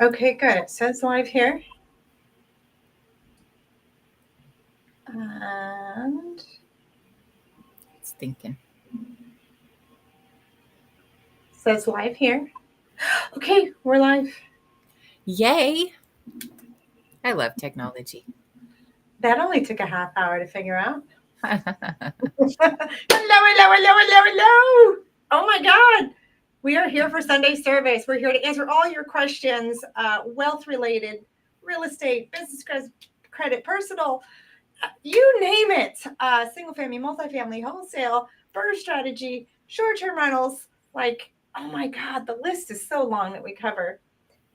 Okay, good. It says live here. And It's thinking. says live here. Okay, we're live. Yay! I love technology. That only took a half hour to figure out. Hello, hello, hello, hello, hello. Oh my God. We are here for Sunday service. We're here to answer all your questions, wealth related, real estate, business credit, personal, you name it. Single family, multifamily, wholesale, burst strategy, short term rentals. Like, oh my God, the list is so long that we cover.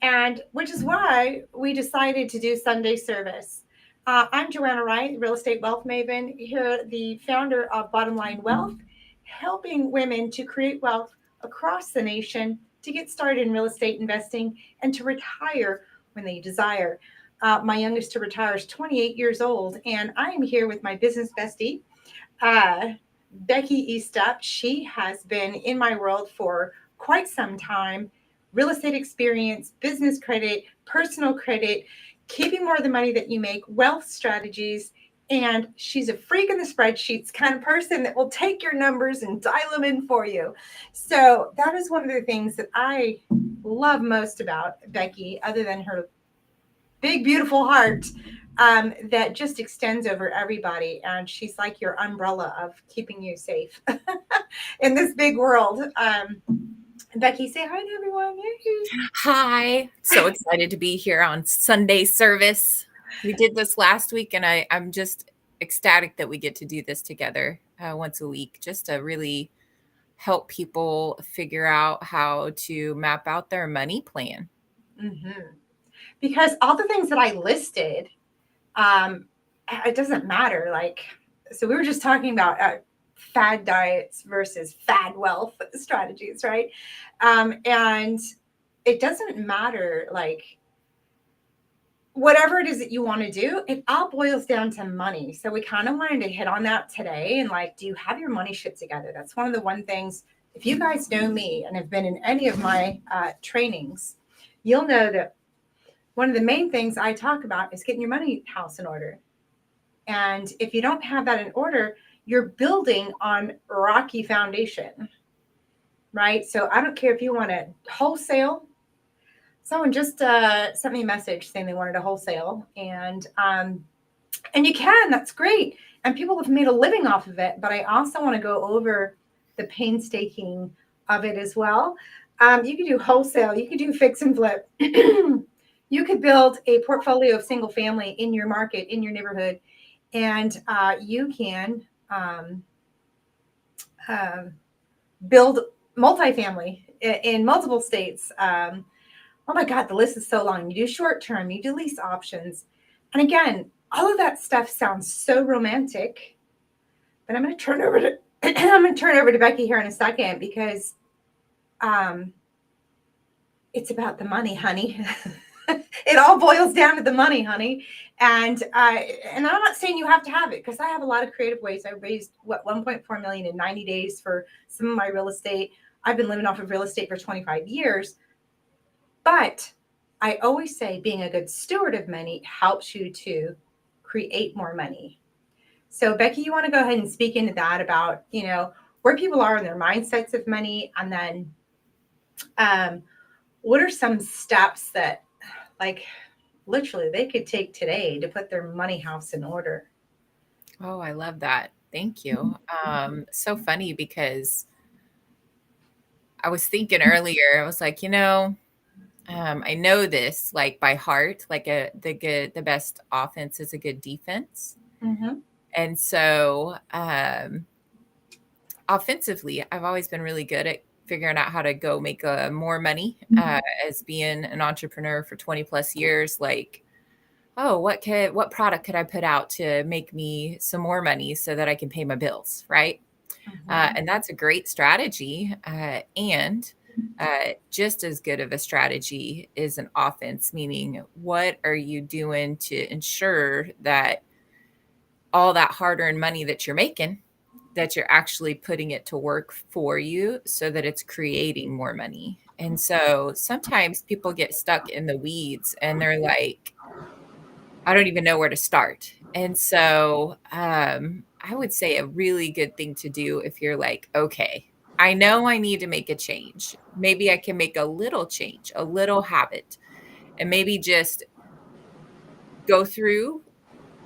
And which is why we decided to do Sunday service. I'm Joanna Wright, real estate wealth maven, here, the founder of Bottom Line Wealth, helping women to create wealth across the nation to get started in real estate investing and to retire when they desire. My youngest to retire is 28 years old, and I am here with my business bestie, uh, Becky Eastup. She has been in my world for quite some time. Real estate experience, business credit, personal credit, keeping more of the money that you make, wealth strategies. And she's a freak in the spreadsheets kind of person that will take your numbers and dial them in for you. So that is one of the things that I love most about Becky, other than her big, beautiful heart that just extends over everybody. And she's like your umbrella of keeping you safe in this big world. Becky, say hi to everyone. Hi. So excited to be here on Sunday service. We did this last week, and I'm just ecstatic that we get to do this together once a week just to really help people figure out how to map out their money plan. Mm-hmm. Because all the things that I listed, um, it doesn't matter. Like, so we were just talking about fad diets versus fad wealth strategies, right? And it doesn't matter, like, whatever it is that you want to do, it all boils down to money. So we kind of wanted to hit on that today. And like, do you have your money shit together? That's one of the one things. If you guys know me and have been in any of my trainings, you'll know that one of the main things I talk about is getting your money house in order. And if you don't have that in order, you're building on rocky foundation, right? So I don't care if you want to wholesale. Someone just sent me a message saying they wanted a wholesale, and you can. That's great, and people have made a living off of it. But I also want to go over the painstaking of it as well. You could do wholesale. You could do fix and flip. You could build a portfolio of single family in your market, in your neighborhood, and you can um, uh, build multifamily in multiple states. Oh my God, the list is so long. You do short term, you do lease options. And again, all of that stuff sounds so romantic, but I'm going to turn over to I'm going to turn over to Becky here in a second because um, it's about the money, honey. It all boils down to the money, honey. And I'm not saying you have to have it because I have a lot of creative ways. I raised what 1.4 million in 90 days for some of my real estate. I've been living off of real estate for 25 years, but I always say being a good steward of money helps you to create more money. So Becky, you want to go ahead and speak into that about, where people are in their mindsets of money, and then um, what are some steps that, like, literally they could take today to put their money house in order? Oh, I love that. Thank you. So funny because I was thinking earlier, I was like, I know this like by heart, like the best offense is a good defense. Mm-hmm. And so offensively, I've always been really good at figuring out how to go make more money as being an entrepreneur for 20 plus years. Like, oh, what product could I put out to make me some more money so that I can pay my bills, right? Mm-hmm. And that's a great strategy. And just as good of a strategy is an offense, meaning what are you doing to ensure that all that hard earned money that you're making, that you're actually putting it to work for you so that it's creating more money. And so sometimes people get stuck in the weeds and they're like, I don't even know where to start. And so I would say a really good thing to do if you're like, okay, I know I need to make a change. Maybe I can make a little change, a little habit, and maybe just go through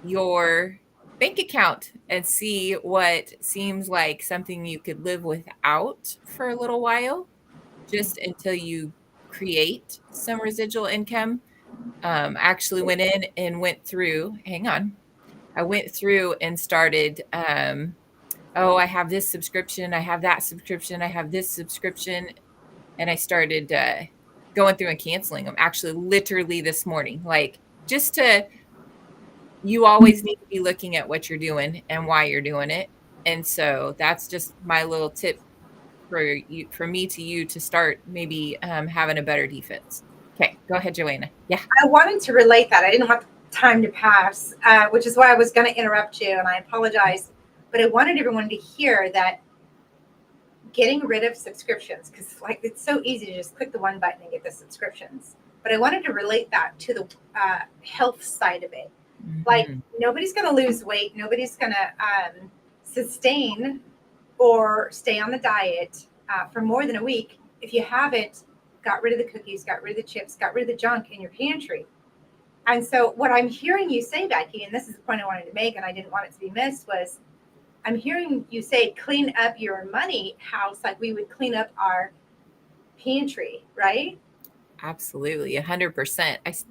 your bank account and see what seems like something you could live without for a little while, just until you create some residual income. Actually went in and went through, hang on. I went through and started, oh, I have this subscription, I have that subscription, I have this subscription. And I started going through and canceling them actually literally this morning. Like, just to, you always need to be looking at what you're doing and why you're doing it. And so that's just my little tip for you, for me to you, to start maybe having a better defense. Okay, go ahead, Joanna. Yeah. I wanted to relate that. I didn't want time to pass, which is why I was going to interrupt you, and I apologize. But I wanted everyone to hear that getting rid of subscriptions, because like it's so easy to just click the one button and get the subscriptions. But I wanted to relate that to the health side of it. Like, nobody's going to lose weight. Nobody's going to sustain or stay on the diet for more than a week if you haven't got rid of the cookies, got rid of the chips, got rid of the junk in your pantry. And so what I'm hearing you say, Becky, and this is the point I wanted to make, and I didn't want it to be missed, was I'm hearing you say clean up your money house like we would clean up our pantry, right? Absolutely, 100%.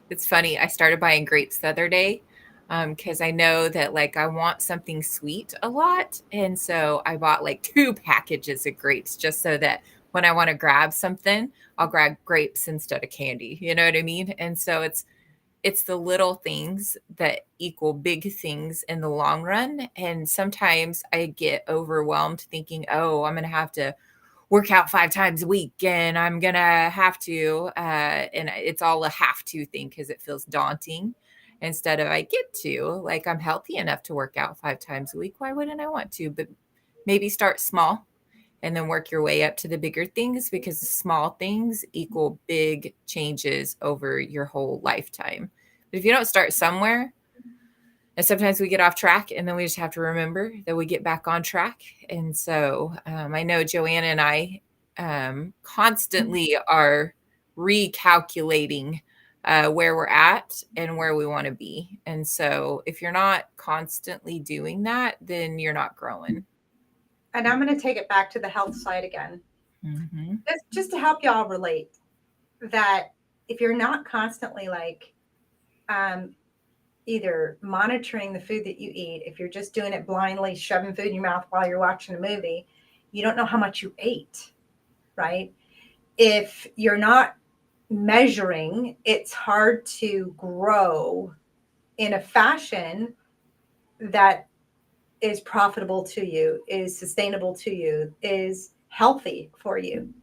It's funny. I started buying grapes the other day because I know that like I want something sweet a lot, and so I bought like 2 packages of grapes just so that when I want to grab something, I'll grab grapes instead of candy. You know what I mean? And so it's the little things that equal big things in the long run. And sometimes I get overwhelmed thinking, oh, I'm going to have to work out 5 times a week and I'm going to have to, and it's all a have to thing because it feels daunting instead of I get to, like, I'm healthy enough to work out 5 times a week. Why wouldn't I want to? But maybe start small and then work your way up to the bigger things, because the small things equal big changes over your whole lifetime. But if you don't start somewhere, and sometimes we get off track, and then we just have to remember that we get back on track. And so I know Joanna and I constantly are recalculating where we're at and where we want to be. And so if you're not constantly doing that, then you're not growing. And I'm going to take it back to the health side again. Mm-hmm. Just to help y'all relate that if you're not constantly like either monitoring the food that you eat, if you're just doing it blindly, shoving food in your mouth while you're watching a movie, you don't know how much you ate, right? If you're not measuring, it's hard to grow in a fashion that is profitable to you, is sustainable to you, is healthy for you.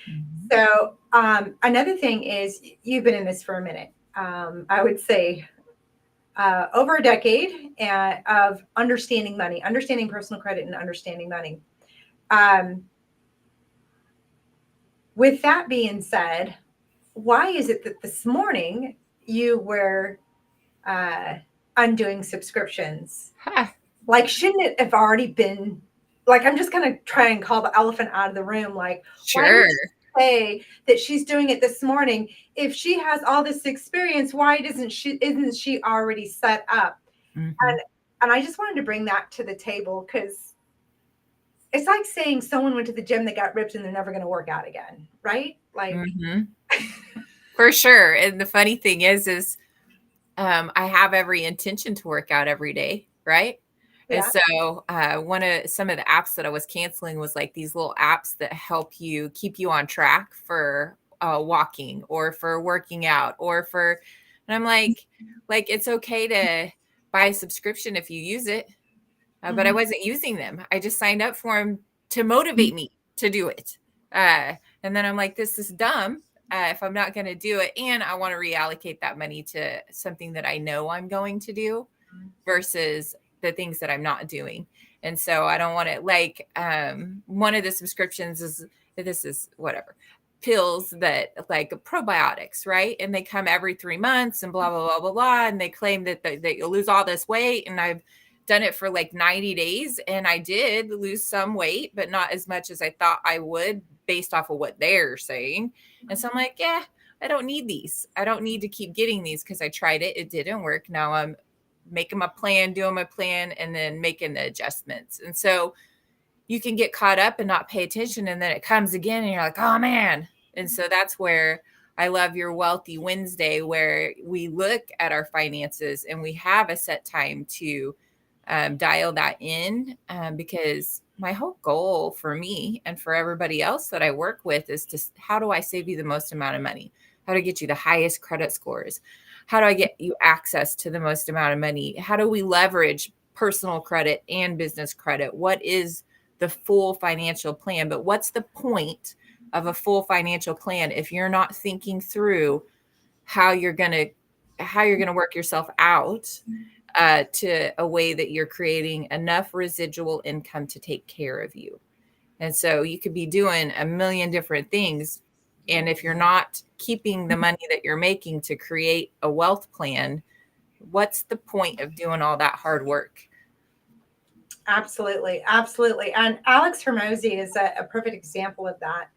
Mm-hmm. So another thing is, you've been in this for a minute. I would say over a decade of understanding money, understanding personal credit, and understanding money. With that being said, why is it that this morning you were undoing subscriptions? Huh. Like, shouldn't it have already been? Like, I'm just going to try and call the elephant out of the room. Like, why Sure. did she say that she's doing it this morning? If she has all this experience, why isn't she already set up? Mm-hmm. And I just wanted to bring that to the table, because it's like saying someone went to the gym, they got ripped, and they're never going to work out again, right? Like, Mm-hmm. For sure. And the funny thing is I have every intention to work out every day, right? And yeah. so some of the apps that I was canceling was like these little apps that help you keep you on track for walking or for working out or for, and I'm like it's okay to buy a subscription if you use it, but I wasn't using them. I just signed up for them to motivate me to do it. And then I'm like, this is dumb. If I'm not going to do it, and I want to reallocate that money to something that I know I'm going to do versus the things that I'm not doing. And so I don't want to, like, one of the subscriptions is, this is whatever. pills that like probiotics, right? And they come every 3 months and blah, blah, blah, blah, blah. And they claim that you'll lose all this weight. And I've done it for like 90 days. And I did lose some weight, but not as much as I thought I would based off of what they're saying. And so I'm like, yeah, I don't need these. I don't need to keep getting these because I tried it. It didn't work. Now I'm making my plan, doing my plan, and then making the adjustments. And so you can get caught up and not pay attention. And then it comes again and you're like, oh man. And so that's where I love your Wealthy Wednesday, where we look at our finances and we have a set time to dial that in, because my whole goal for me and for everybody else that I work with is to, how do I save you the most amount of money? How to get you the highest credit scores? How do I get you access to the most amount of money? How do we leverage personal credit and business credit? What is the full financial plan? But what's the point of a full financial plan if you're not thinking through how you're going to work yourself out to a way that you're creating enough residual income to take care of you? And so you could be doing a million different things. And if you're not keeping the money that you're making to create a wealth plan, what's the point of doing all that hard work? Absolutely. Absolutely. And Alex Hermosi is a perfect example of that.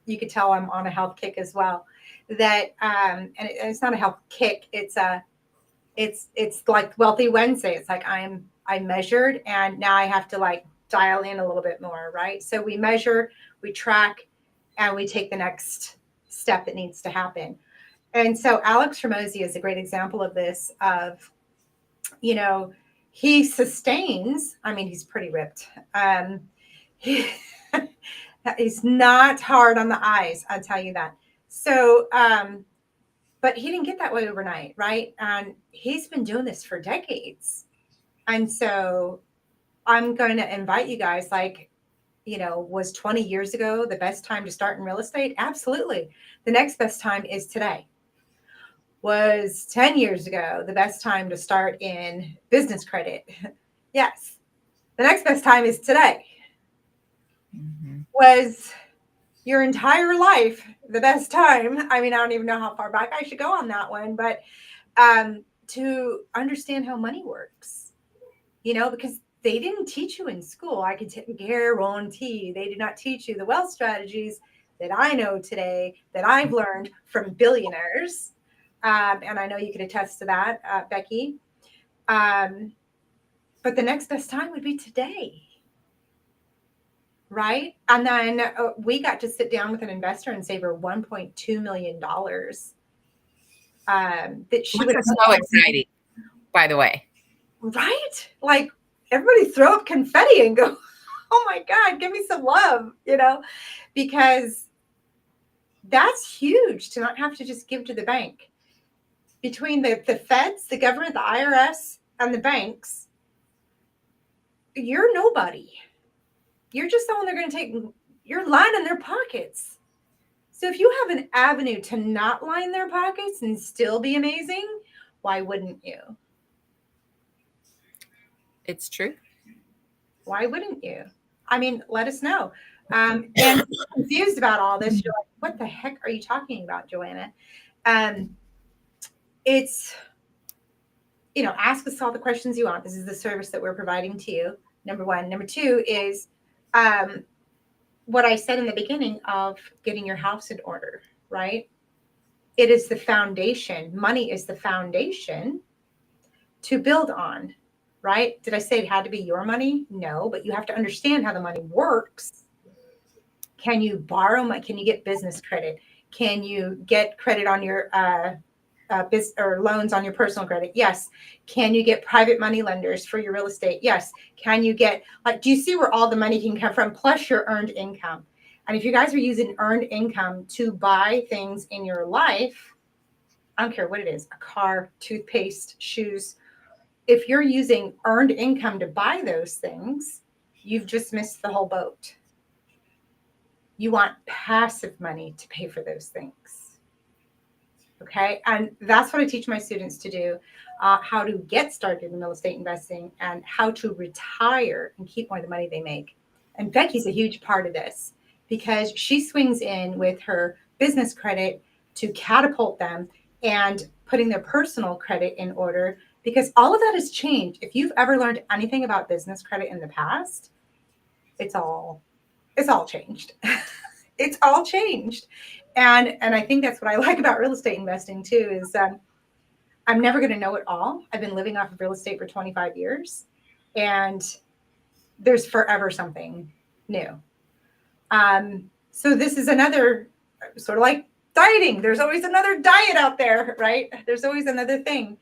You could tell I'm on a health kick as well. That, and it's not a health kick. It's like Wealthy Wednesday. It's like I measured, and now I have to like dial in a little bit more, right? So we measure, we track, and we take the next step that needs to happen. And so Alex Hermosi is a great example of this. He sustains. I mean, he's pretty ripped. He's not hard on the eyes, I'll tell you that. So, but he didn't get that way overnight, right? And he's been doing this for decades. And so I'm going to invite you guys, was 20 years ago the best time to start in real estate? Absolutely. The next best time is today. Was 10 years ago the best time to start in business credit? Yes. The next best time is today. Mm-hmm. Was your entire life the best time? I mean, I don't even know how far back I should go on that one, but to understand how money works, because they didn't teach you in school. I can guarantee they did not teach you the wealth strategies that I know today, that I've learned from billionaires. And I know you could attest to that, Becky. But the next best time would be today. Right. And then we got to sit down with an investor and save her $1.2 million. That she was so exciting, by the way. Right. Like everybody throw up confetti and go, oh my God, give me some love, because that's huge to not have to just give to the bank. Between the feds, the government, the IRS, and the banks, you're nobody. You're just someone they're going to take. You're lining their pockets. So if you have an avenue to not line their pockets and still be amazing, why wouldn't you? It's true. Why wouldn't you? I mean, let us know. And if you're confused about all this, you're like, what the heck are you talking about, Joanna? It's, ask us all the questions you want. This is the service that we're providing to you. Number one. Number two is what I said in the beginning of getting your house in order, right? It is the foundation. Money is the foundation to build on, right? Did I say it had to be your money? No, but you have to understand how the money works. Can you borrow money? Can you get business credit? Can you get credit on your or loans on your personal credit? Yes. Can you get private money lenders for your real estate? Yes. Can you get, do you see where all the money can come from? Plus your earned income. And if you guys are using earned income to buy things in your life, I don't care what it is, a car, toothpaste, shoes. If you're using earned income to buy those things, you've just missed the whole boat. You want passive money to pay for those things. Okay. And that's what I teach my students to do, how to get started in real estate investing and how to retire and keep more of the money they make. And Becky's a huge part of this. because she swings in with her business credit to catapult them and putting their personal credit in order, because all of that has changed. If you've ever learned anything about business credit in the past, it's all changed. It's all changed. And I think that's what I like about real estate investing too, is I'm never going to know it all. I've been living off of real estate for 25 years, and there's forever something new. So this is another sort of like dieting. There's always another diet out there, right? There's always another thing.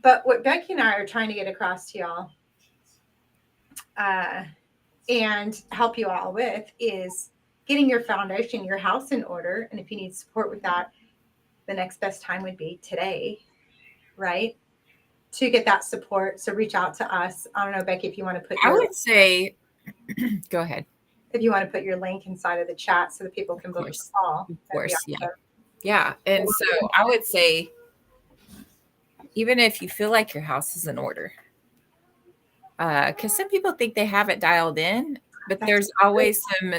But what Becky and I are trying to get across to y'all and help you all with is getting your foundation, your house in order. And if you need support with that, the next best time would be today, right? To get that support. So reach out to us. I don't know, Becky, if you want to put I would say, go ahead. If you want to put your link inside of the chat so that people can book a call. Of course, yeah. Yeah. And so I would say, even if you feel like your house is in order, because some people think they have it dialed in, but there's always some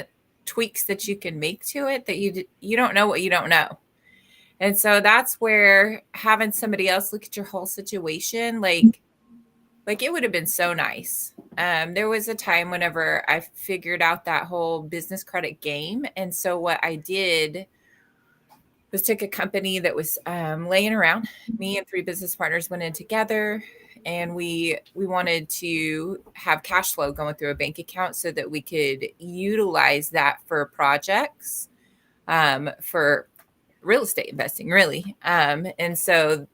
tweaks that you can make to it that you don't know what you don't know. And so that's where having somebody else look at your whole situation, like it would have been so nice. There was a time whenever I figured out that whole business credit game. And so what I did was took a company that was laying around. Me and 3 business partners went in together, and we wanted to have cash flow going through a bank account so that we could utilize that for projects, for real estate investing, really. And so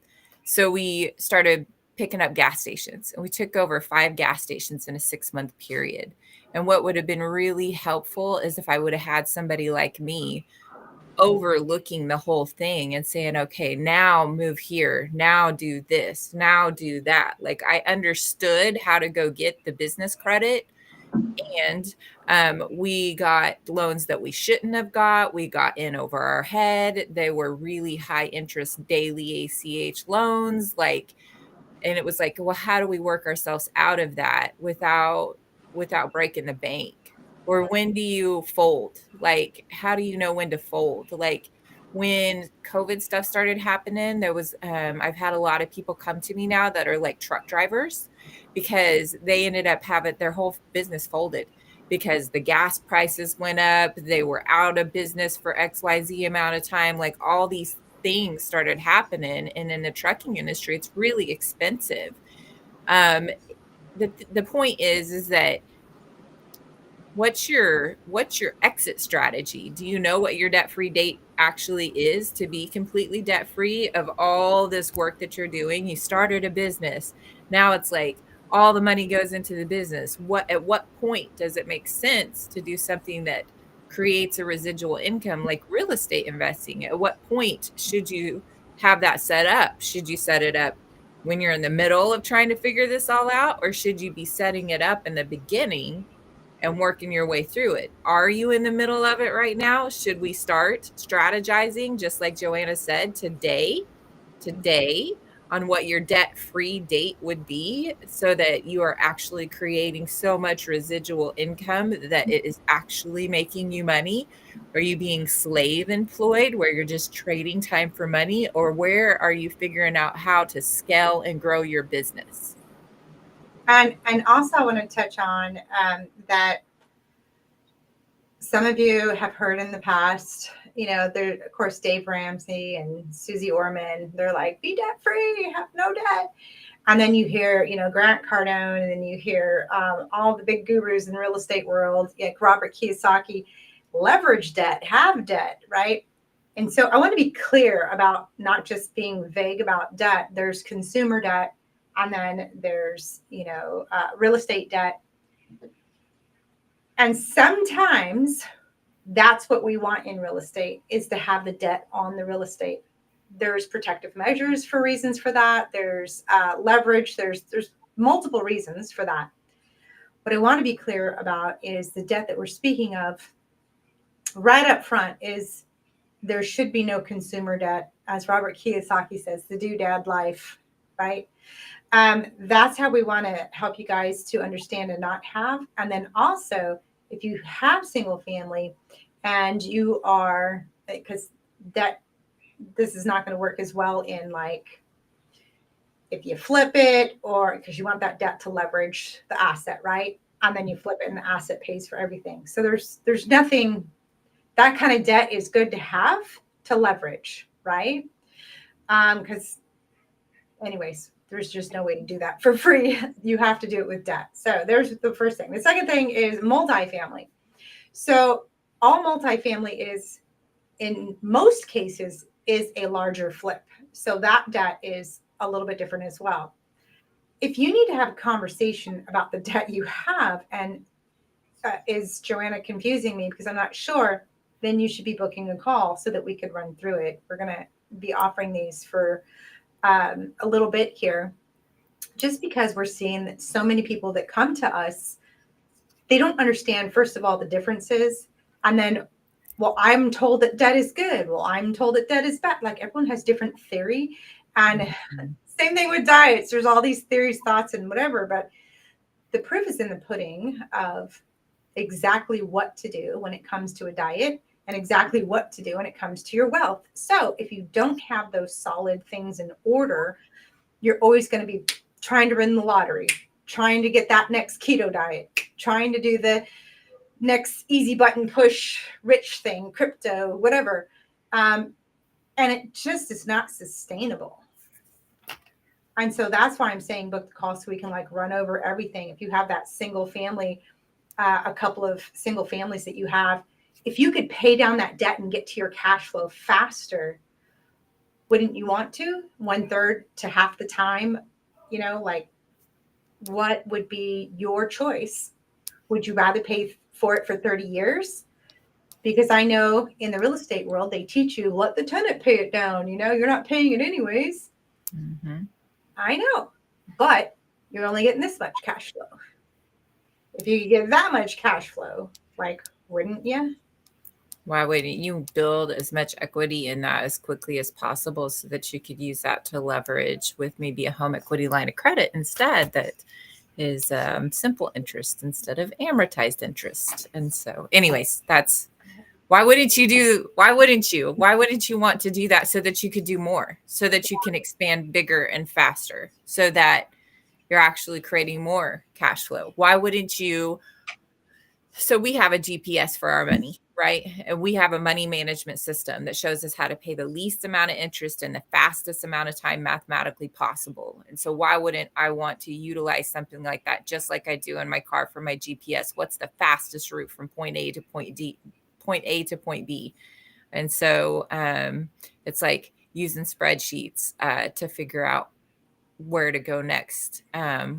we started picking up gas stations, and we took over 5 gas stations in a 6-month period. And what would have been really helpful is if I would have had somebody like me overlooking the whole thing and saying, okay, now move here, now do this, now do that. Like, I understood how to go get the business credit, and we got loans that we shouldn't have got. We got in over our head. They were really high interest daily ACH loans. And it was like, well, how do we work ourselves out of that without breaking the bank? Or when do you fold? Like, how do you know when to fold? Like, when COVID stuff started happening, there was, I've had a lot of people come to me now that are like truck drivers, because they ended up having their whole business folded because the gas prices went up. They were out of business for XYZ amount of time. Like, all these things started happening. And in the trucking industry, it's really expensive. The point is that what's your exit strategy? Do you know what your debt-free date actually is to be completely debt-free of all this work that you're doing? You started a business. Now it's like all the money goes into the business. At what point does it make sense to do something that creates a residual income like real estate investing? At what point should you have that set up? Should you set it up when you're in the middle of trying to figure this all out, or should you be setting it up in the beginning and working your way through it? Are you in the middle of it right now? Should we start strategizing, just like Joanna said, today on what your debt-free date would be, so that you are actually creating so much residual income that it is actually making you money? Are you being slave employed where you're just trading time for money? Or where are you figuring out how to scale and grow your business? And also I want to touch on that some of you have heard in the past, there, of course, Dave Ramsey and Susie Orman, they're like, be debt free, have no debt. And then you hear, Grant Cardone, and then you hear all the big gurus in the real estate world, like Robert Kiyosaki, leverage debt, have debt, right? And so I want to be clear about not just being vague about debt. There's consumer debt, and then there's, real estate debt. And sometimes that's what we want in real estate, is to have the debt on the real estate. There's protective measures for reasons for that. There's leverage. There's multiple reasons for that. What I want to be clear about is the debt that we're speaking of right up front is there should be no consumer debt. As Robert Kiyosaki says, the doodad life, right? That's how we want to help you guys to understand and not have. And then also, if you have single family and you are, because that this is not going to work as well in like if you flip it, or because you want that debt to leverage the asset, right? And then you flip it and the asset pays for everything. So there's nothing, that kind of debt is good to have to leverage, right? Because anyways, there's just no way to do that for free. You have to do it with debt. So there's the first thing. The second thing is multifamily. So all multifamily is, in most cases, is a larger flip. So that debt is a little bit different as well. If you need to have a conversation about the debt you have, and is Joanna confusing me because I'm not sure, then you should be booking a call so that we could run through it. We're going to be offering these for a little bit here, just because we're seeing that so many people that come to us, they don't understand, first of all, the differences. And then, well, I'm told that debt is good. Well, I'm told that debt is bad. Like everyone has different theory. And same thing with diets. There's all these theories, thoughts, and whatever. But the proof is in the pudding of exactly what to do when it comes to a diet and exactly what to do when it comes to your wealth. So if you don't have those solid things in order, you're always going to be trying to win the lottery, trying to get that next keto diet, trying to do the next easy button push rich thing, crypto, whatever. And it just is not sustainable. And so that's why I'm saying book the call so we can like run over everything. If you have that single family, a couple of single families that you have, if you could pay down that debt and get to your cash flow faster, wouldn't you want to? 1/3 to half the time, like what would be your choice? Would you rather pay for it for 30 years? Because I know in the real estate world, they teach you, let the tenant pay it down. You're not paying it anyways. Mm-hmm. I know, but you're only getting this much cash flow. If you could get that much cash flow, like, wouldn't you? Why wouldn't you build as much equity in that as quickly as possible so that you could use that to leverage with maybe a home equity line of credit instead that is simple interest instead of amortized interest? And so anyways, that's why wouldn't you want to do that so that you could do more, so that you can expand bigger and faster, so that you're actually creating more cash flow? Why wouldn't you? So we have a GPS for our money, right? And we have a money management system that shows us how to pay the least amount of interest in the fastest amount of time mathematically possible. And so why wouldn't I want to utilize something like that, just like I do in my car for my GPS? What's the fastest route from point A to point point B? And so it's like using spreadsheets to figure out where to go next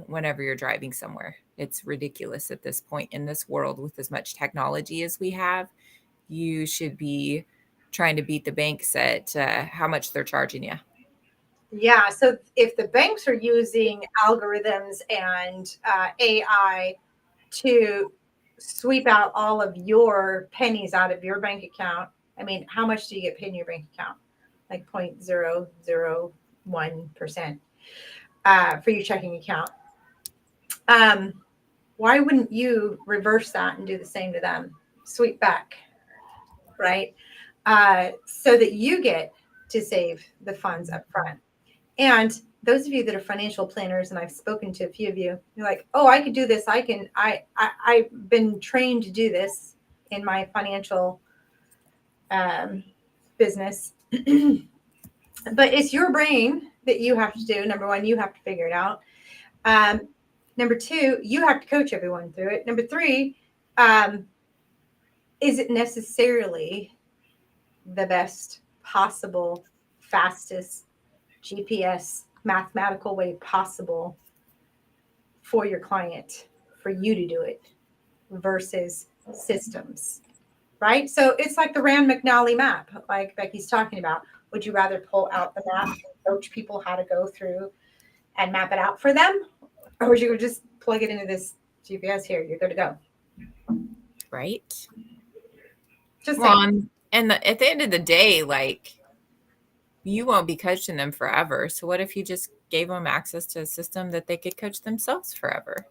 whenever you're driving somewhere. It's ridiculous at this point in this world with as much technology as we have. You should be trying to beat the banks at how much they're charging you. Yeah. So if the banks are using algorithms and AI to sweep out all of your pennies out of your bank account, I mean, how much do you get paid in your bank account? Like 0.001% for your checking account. Why wouldn't you reverse that and do the same to them? Sweep back, right? So that you get to save the funds up front. And those of you that are financial planners, and I've spoken to a few of you, you're like, oh, I could do this. I've been trained to do this in my financial business. But it's your brain that you have to do. Number one, you have to figure it out. Number two, you have to coach everyone through it. Number three, is it necessarily the best possible, fastest GPS mathematical way possible for your client, for you to do it versus systems, right? So it's like the Rand McNally map, like Becky's talking about. Would you rather pull out the map and coach people how to go through and map it out for them? Or would you just plug it into this GPS here? You're good to go. Right. Just and at the end of the day, like, you won't be coaching them forever. So what if you just gave them access to a system that they could coach themselves forever?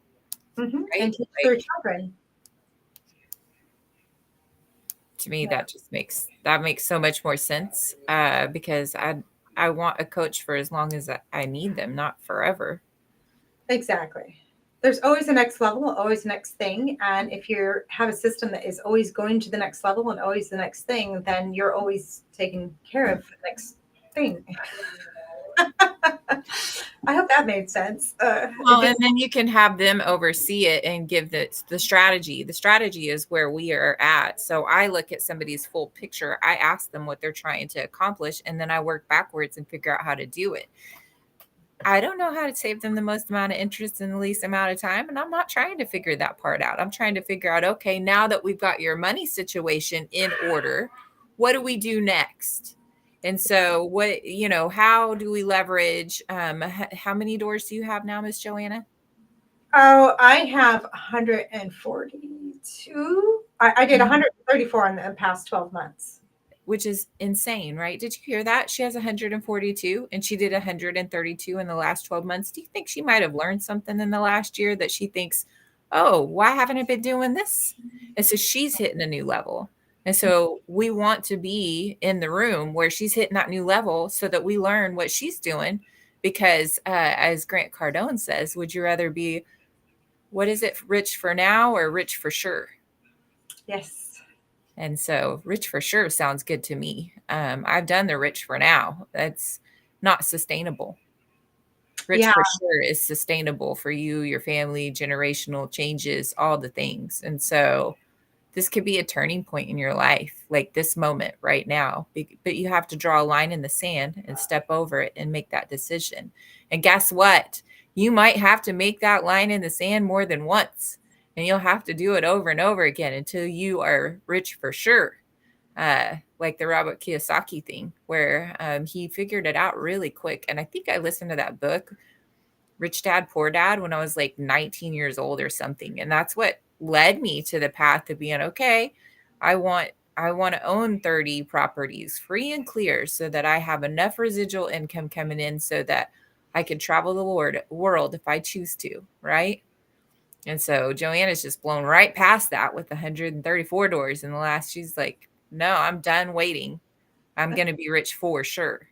mm-hmm. Right? And teach their children. To me, Yeah, that makes so much more sense, because I want a coach for as long as I need them, not forever. exactly. There's always a next level, always next thing. And if you have a system that is always going to the next level and always the next thing, then you're always taking care of the next thing. I hope that made sense. It Well, and gets, then you can have them oversee it and give the strategy. The strategy is where we are at. So I look at somebody's full picture. I ask them what they're trying to accomplish, and then I work backwards and figure out how to do it. I don't know how to save them the most amount of interest in the least amount of time. And I'm not trying to figure that part out. I'm trying to figure out, okay, now that we've got your money situation in order, what do we do next? And so how do we leverage, how many doors do you have now, Miss Joanna? oh, I have 142. I did Mhm. 134 in the past 12 months. Which is insane, right? Did you hear that? She has 142 and she did 132 in the last 12 months. Do you think she might have learned something in the last year that she thinks, oh, why haven't I been doing this? And so she's hitting a new level. And so we want to be in the room where she's hitting that new level so that we learn what she's doing. Because as Grant Cardone says, would you rather be, what is it, rich for now or rich for sure? Yes. And so rich for sure sounds good to me. I've done the rich for now. That's not sustainable. Rich Yeah. for sure is sustainable for you, your family, generational changes, all the things. And so this could be a turning point in your life, like this moment right now. But you have to draw a line in the sand and step over it and make that decision. And guess what? You might have to make that line in the sand more than once. And you'll have to do it over and over again until you are rich for sure. Like the Robert Kiyosaki thing, where he figured it out really quick. And I think I listened to that book, Rich Dad, Poor Dad, when I was like 19 years old or something. And that's what led me to the path of being okay. I want I want to own 30 properties free and clear so that I have enough residual income coming in so that I can travel the world if I choose to, right? And so Joanna's just blown right past that with 134 doors in the last. She's like, no, I'm done waiting. I'm going to be rich for sure.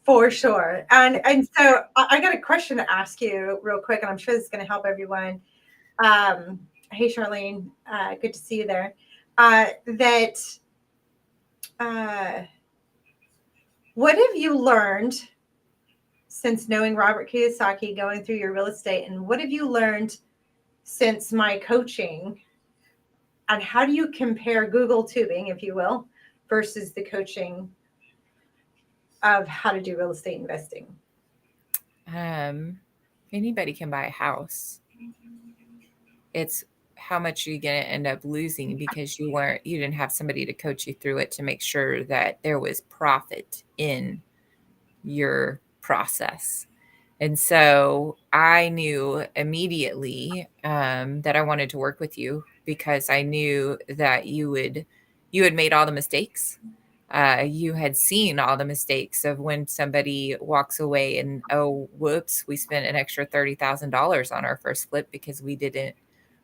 For sure. And so I got a question to ask you real quick, and I'm sure this is going to help everyone. Hey, Charlene, good to see you there. That what have you learned since knowing Robert Kiyosaki, going through your real estate, and what have you learned since my coaching? And how do you compare Google tubing, if you will, versus the coaching of how to do real estate investing? Um, Anybody can buy a house. It's how much you're going to end up losing because you didn't have somebody to coach you through it to make sure that there was profit in your process. And so I knew immediately that I wanted to work with you because I knew that you had made all the mistakes. You had seen all the mistakes of when somebody walks away and, oh, whoops, we spent an extra $30,000 on our first flip because we didn't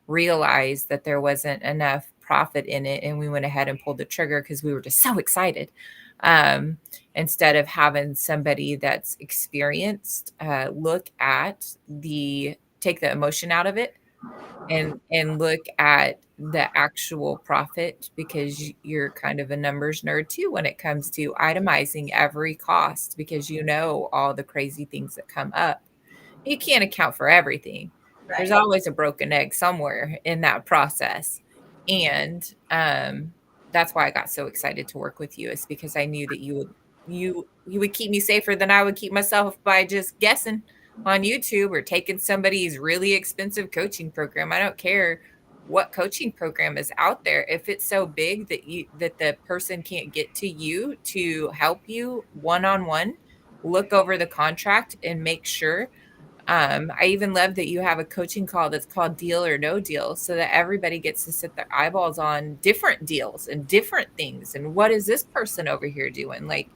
realize that there wasn't enough profit in it. And we went ahead and pulled the trigger because we were just so excited. Um, Instead of having somebody that's experienced take the emotion out of it and look at the actual profit because you're kind of a numbers nerd too when it comes to itemizing every cost because you know all the crazy things that come up. You can't account for everything. There's Right. always a broken egg somewhere in that process. And that's why I got so excited to work with you, is because I knew that you would keep me safer than I would keep myself by just guessing on YouTube or taking somebody's really expensive coaching program. I don't care what coaching program is out there. If it's so big that the person can't get to you to help you one-on-one, look over the contract and make sure. I even love that you have a coaching call that's called Deal or No Deal so that everybody gets to sit their eyeballs on different deals and different things. And what is this person over here doing? Like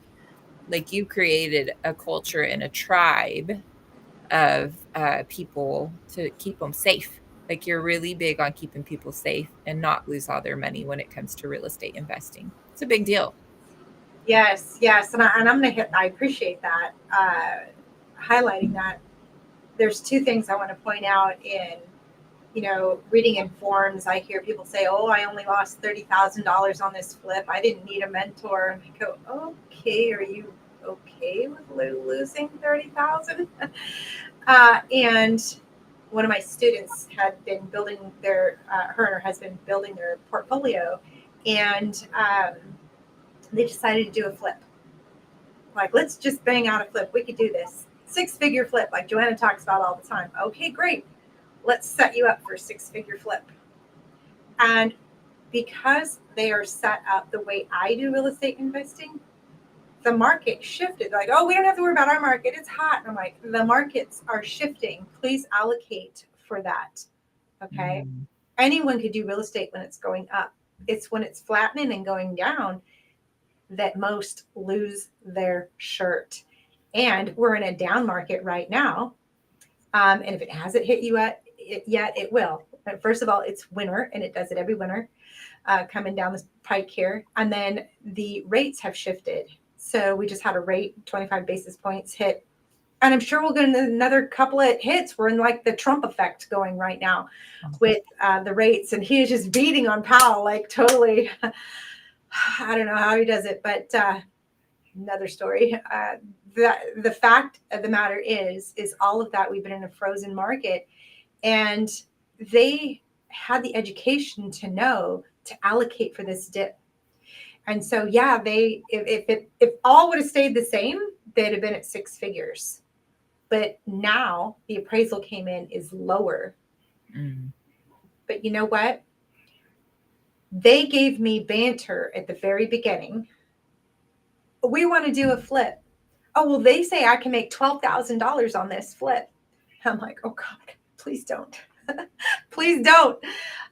you created a culture and a tribe of people to keep them safe. Like you're really big on keeping people safe and not lose all their money when it comes to real estate investing. It's a big deal. Yes, yes, and I'm gonna hit. I appreciate that highlighting that. There's two things I want to point out in reading in forums. I hear people say, "Oh, I only lost $30,000 on this flip. I didn't need a mentor." And I go, "Okay, are you okay with losing 30,000?" And one of my students had been building her and her husband building their portfolio, and they decided to do a flip. Like, let's just bang out a flip. We could do this 6-figure flip, like Joanna talks about all the time. Okay, great. Let's set you up for a 6-figure flip. And because they are set up the way I do real estate investing, the market shifted. Like, oh, we don't have to worry about our market. It's hot. And I'm like, the markets are shifting. Please allocate for that. Okay. Mm. Anyone could do real estate when it's going up. It's when it's flattening and going down that most lose their shirt. And we're in a down market right now. And if it hasn't hit you yet, it will. First of all, it's winter, and it does it every winter, coming down the pike here. And then the rates have shifted. So we just had a rate 25 basis points hit. And I'm sure we'll get another couple of hits. We're in like the Trump effect going right now with the rates. And he is just beating on Powell, like totally. I don't know how he does it, but another story. The fact of the matter is all of that, we've been in a frozen market, and they had the education to know to allocate for this dip. And so, yeah, if all would have stayed the same, they'd have been at 6 figures. But now the appraisal came in is lower. Mm. But you know what? They gave me banter at the very beginning. We want to do a flip. Oh, well, they say I can make $12,000 on this flip. I'm like, oh God, please don't. Please don't.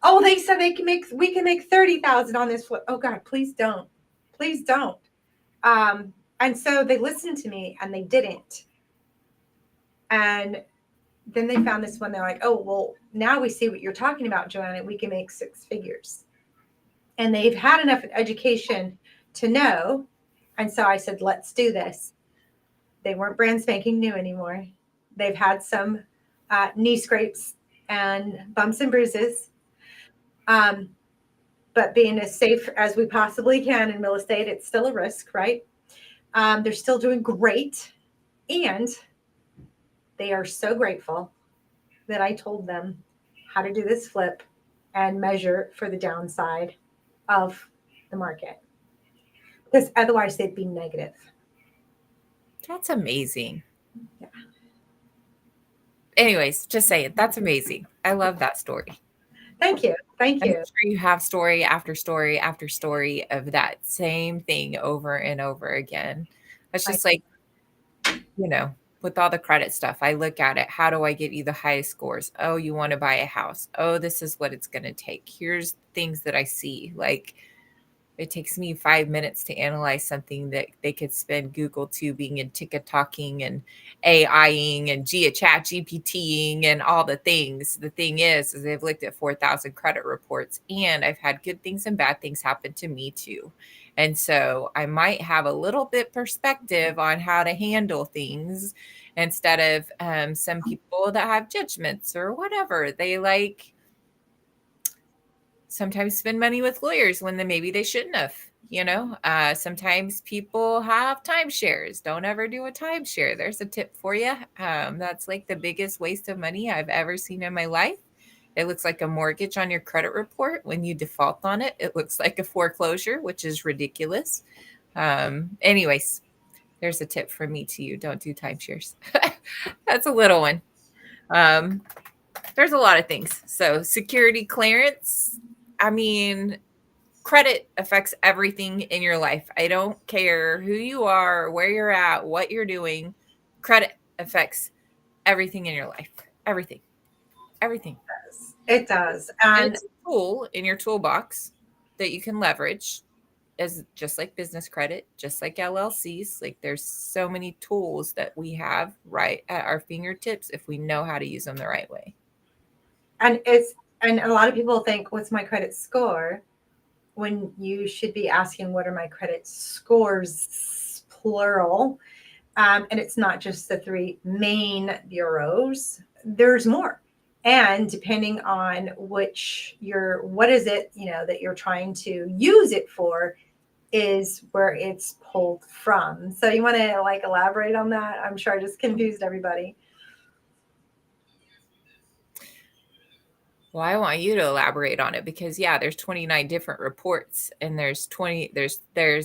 Oh, they said we can make 30,000 on this flip. Oh God, please don't. Please don't. And so they listened to me and they didn't. And then they found this one. They're like, oh, well, now we see what you're talking about, Joanna. We can make 6 figures. And they've had enough education to know. And so I said, let's do this. They weren't brand spanking new anymore. They've had some knee scrapes and bumps and bruises. But being as safe as we possibly can in real estate, it's still a risk, right? They're still doing great. And they are so grateful that I told them how to do this flip and measure for the downside of the market. Because otherwise they'd be negative. That's amazing. Yeah. Anyways, just say it. That's amazing. I love that story. Thank you. Thank I'm you. sure you have story after story after story of that same thing over and over again. It's just like, with all the credit stuff, I look at it. How do I get you the highest scores? Oh, you want to buy a house. Oh, this is what it's going to take. Here's things that I see. Like, it takes me 5 minutes to analyze something that they could spend Google tubing and TikToking and AIing and chat GPTing and all the things. The thing is they've looked at 4,000 credit reports, and I've had good things and bad things happen to me too. And so I might have a little bit perspective on how to handle things instead of some people that have judgments or whatever. They sometimes spend money with lawyers when maybe they shouldn't have. Sometimes people have timeshares. Don't ever do a timeshare. There's a tip for you. That's like the biggest waste of money I've ever seen in my life. It looks like a mortgage on your credit report. When you default on it, it looks like a foreclosure, which is ridiculous. Anyways, there's a tip from me to you. Don't do timeshares. That's a little one. There's a lot of things. So security clearance, I mean, credit affects everything in your life. I don't care who you are, where you're at, what you're doing. Credit affects everything in your life. Everything. Everything. It does. And And it's a tool in your toolbox that you can leverage, as just like business credit, just like LLCs. Like, there's so many tools that we have right at our fingertips if we know how to use them the right way. And a lot of people think, what's my credit score? When you should be asking, what are my credit scores, plural? And it's not just the three main bureaus, there's more. And depending on what is it, that you're trying to use it for, is where it's pulled from. So you want to like elaborate on that? I'm sure I just confused everybody. Well, I want you to elaborate on it because there's 29 different reports and there's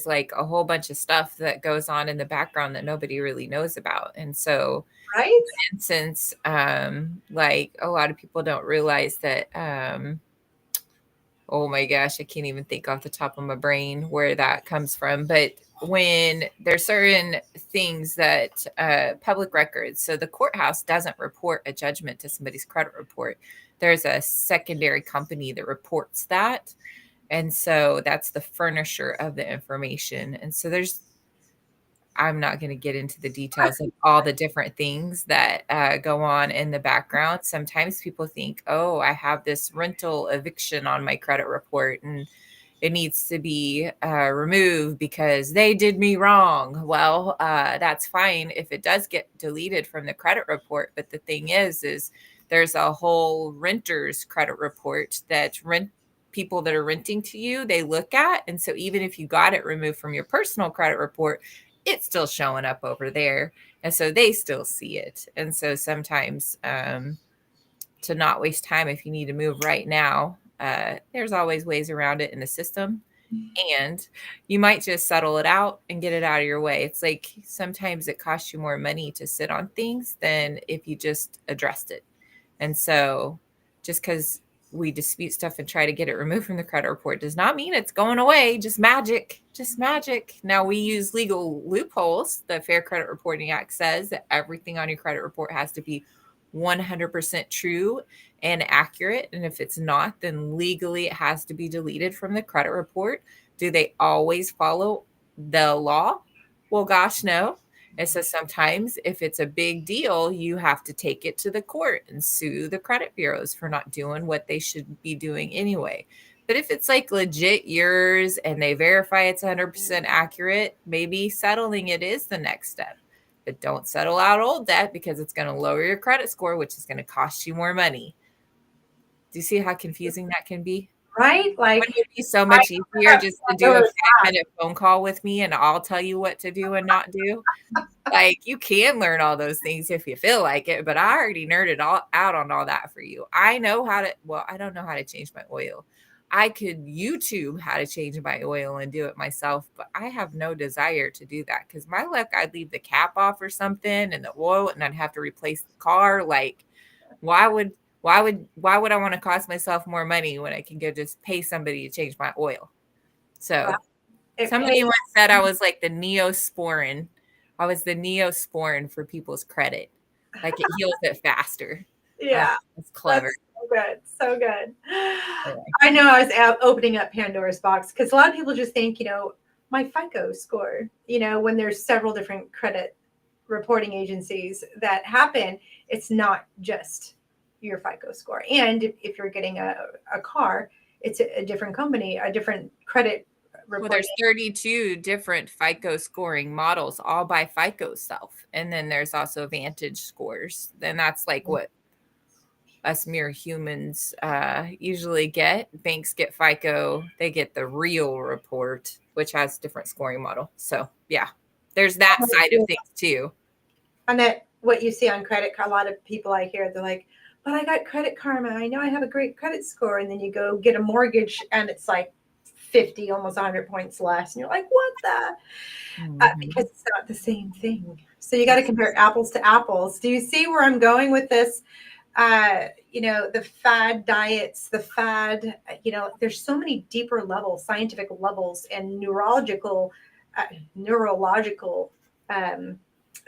like a whole bunch of stuff that goes on in the background that nobody really knows about. And so, Right? for instance, like a lot of people don't realize that oh my gosh, I can't even think off the top of my brain where that comes from. But when there's certain things that public records, so the courthouse doesn't report a judgment to somebody's credit report. There's a secondary company that reports that. And so that's the furnisher of the information. And so I'm not going to get into the details of all the different things that go on in the background. Sometimes people think, oh, I have this rental eviction on my credit report and it needs to be removed because they did me wrong. Well, that's fine if it does get deleted from the credit report. But the thing is there's a whole renter's credit report that people that are renting to you, they look at. And so even if you got it removed from your personal credit report, it's still showing up over there. And so they still see it. And so sometimes to not waste time, if you need to move right now, there's always ways around it in the system. And you might just settle it out and get it out of your way. It's like sometimes it costs you more money to sit on things than if you just addressed it. And so just because we dispute stuff and try to get it removed from the credit report does not mean it's going away. Just magic. Now we use legal loopholes. The Fair Credit Reporting Act says that everything on your credit report has to be 100% true and accurate. And if it's not, then legally it has to be deleted from the credit report. Do they always follow the law? Well, gosh, no. And so sometimes if it's a big deal, you have to take it to the court and sue the credit bureaus for not doing what they should be doing anyway. But if it's like legit yours and they verify it's 100% accurate, maybe settling it is the next step. But don't settle out old debt because it's going to lower your credit score, which is going to cost you more money. Do you see how confusing that can be? Right? Like, wouldn't it be so much easier just to do a 5-minute phone call with me and I'll tell you what to do and not do? Like, you can learn all those things if you feel like it, but I already nerded all out on all that for you. I know how to, well, I don't know how to change my oil. I could YouTube how to change my oil and do it myself, but I have no desire to do that because my luck, I'd leave the cap off or something and the oil and I'd have to replace the car. Like, why would I want to cost myself more money when I can go just pay somebody to change my oil? So somebody once said I was like the Neosporin. I was the Neosporin for people's credit. Like it heals it faster. Yeah. That's clever. That's so good. I know I was opening up Pandora's box because a lot of people just think, my FICO score, when there's several different credit reporting agencies that happen, it's not just your FICO score. And if you're getting a car, it's a different company, a different credit reporting. Well, there's 32 different FICO scoring models, all by FICO self. And then there's also Vantage scores. And that's like what us mere humans usually get. Banks get FICO. They get the real report, which has different scoring model. So yeah, there's that side of things too. And that what you see on credit card, a lot of people I hear, they're like, but I got Credit Karma. I know I have a great credit score. And then you go get a mortgage and it's like 50, almost 100 points less. And you're like, what the? Because it's not the same thing. So you got to compare apples to apples. Do you see where I'm going with this? The fad diets, there's so many deeper levels, scientific levels and neurological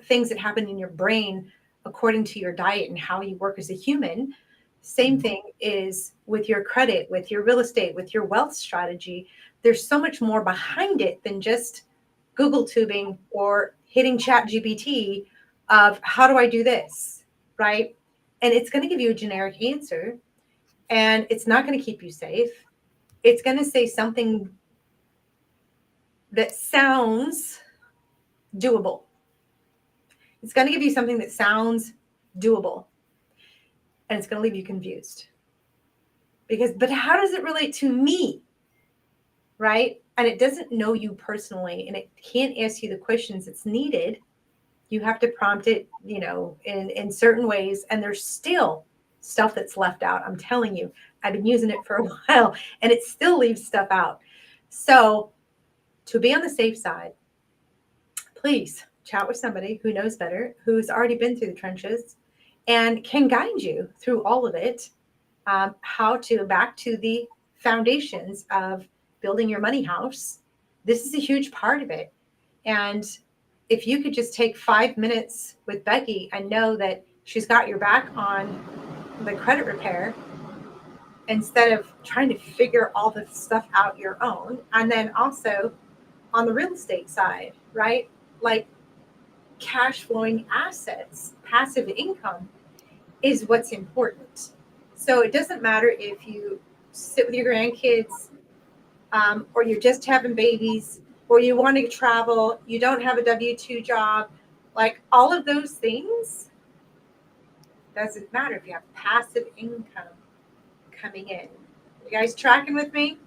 things that happen in your brain according to your diet and how you work as a human. Same thing is with your credit, with your real estate, with your wealth strategy. There's so much more behind it than just Google tubing or hitting ChatGPT of how do I do this, right? And it's going to give you a generic answer. And it's not going to keep you safe. It's going to say something that sounds doable. It's going to give you something that sounds doable. And it's going to leave you confused. But how does it relate to me? Right? And it doesn't know you personally, and it can't ask you the questions it's needed. You have to prompt it, in certain ways. And there's still stuff that's left out. I'm telling you, I've been using it for a while and it still leaves stuff out. So to be on the safe side, please chat with somebody who knows better, who's already been through the trenches and can guide you through all of it. How to back to the foundations of building your money house. This is a huge part of it. And if you could just take 5 minutes with Becky and know that she's got your back on the credit repair instead of trying to figure all this stuff out your own. And then also on the real estate side, right? Like cash flowing assets, passive income is what's important. So it doesn't matter if you sit with your grandkids, or you're just having babies, or you want to travel, you don't have a W-2 job, like all of those things, doesn't matter if you have passive income coming in. You guys tracking with me?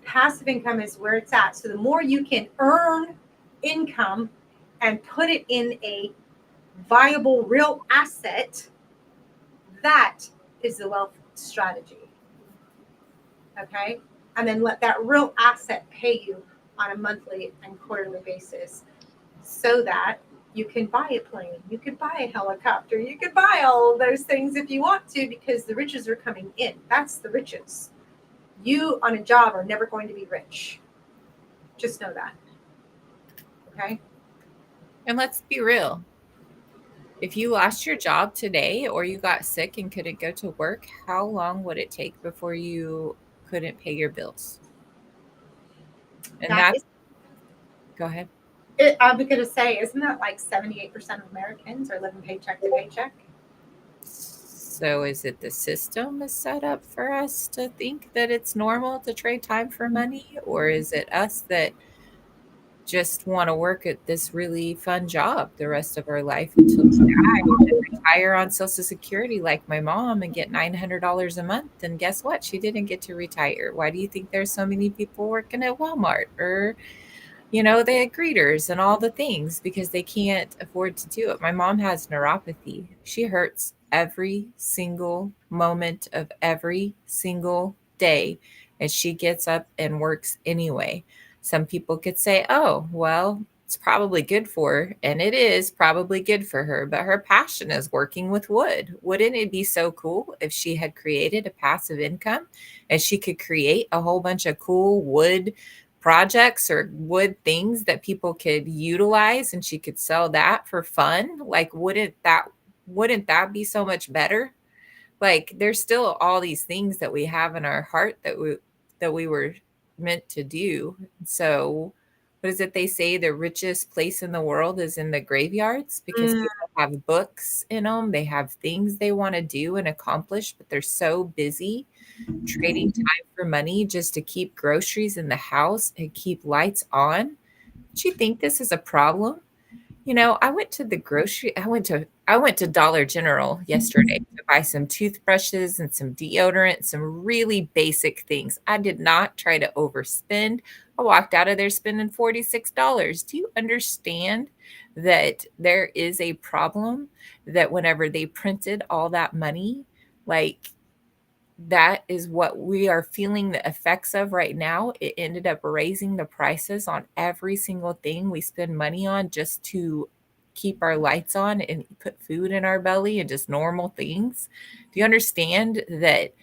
Passive income is where it's at. So the more you can earn income and put it in a viable real asset, that is the wealth strategy. Okay? And then let that real asset pay you on a monthly and quarterly basis so that you can buy a plane, you could buy a helicopter, you could buy all of those things if you want to, because the riches are coming in. That's the riches. You on a job are never going to be rich. Just know that. Okay? And let's be real. If you lost your job today or you got sick and couldn't go to work, how long would it take before you couldn't pay your bills? And That that's, is, go ahead. I'm going to say, isn't that like 78% of Americans are living paycheck to paycheck? So is it the system is set up for us to think that it's normal to trade time for money? Or is it us that just want to work at this really fun job the rest of our life until we die and then retire on Social Security like my mom and get $900 a month? And guess what? She didn't get to retire. Why do you think there's so many people working at Walmart or they had greeters and all the things because they can't afford to do it. My mom has neuropathy. She hurts every single moment of every single day, and she gets up and works anyway. Some people could say, oh, well, it's probably good for her, and it is probably good for her, but her passion is working with wood. Wouldn't it be so cool if she had created a passive income and she could create a whole bunch of cool wood projects or wood things that people could utilize and she could sell that for fun? Like wouldn't that be so much better? Like there's still all these things that we have in our heart that we were meant to do. So what is it they say, the richest place in the world is in the graveyards, because Mm, people have books in them, they have things they want to do and accomplish, but they're so busy trading time for money just to keep groceries in the house and keep lights on. Do you think this is a problem? I went to Dollar General yesterday to buy some toothbrushes and some deodorant, some really basic things. I did not try to overspend. I walked out of there spending $46. Do you understand that there is a problem, that whenever they printed all that money, like that is what we are feeling the effects of right now? It ended up raising the prices on every single thing we spend money on just to keep our lights on and put food in our belly and just normal things. Do you understand that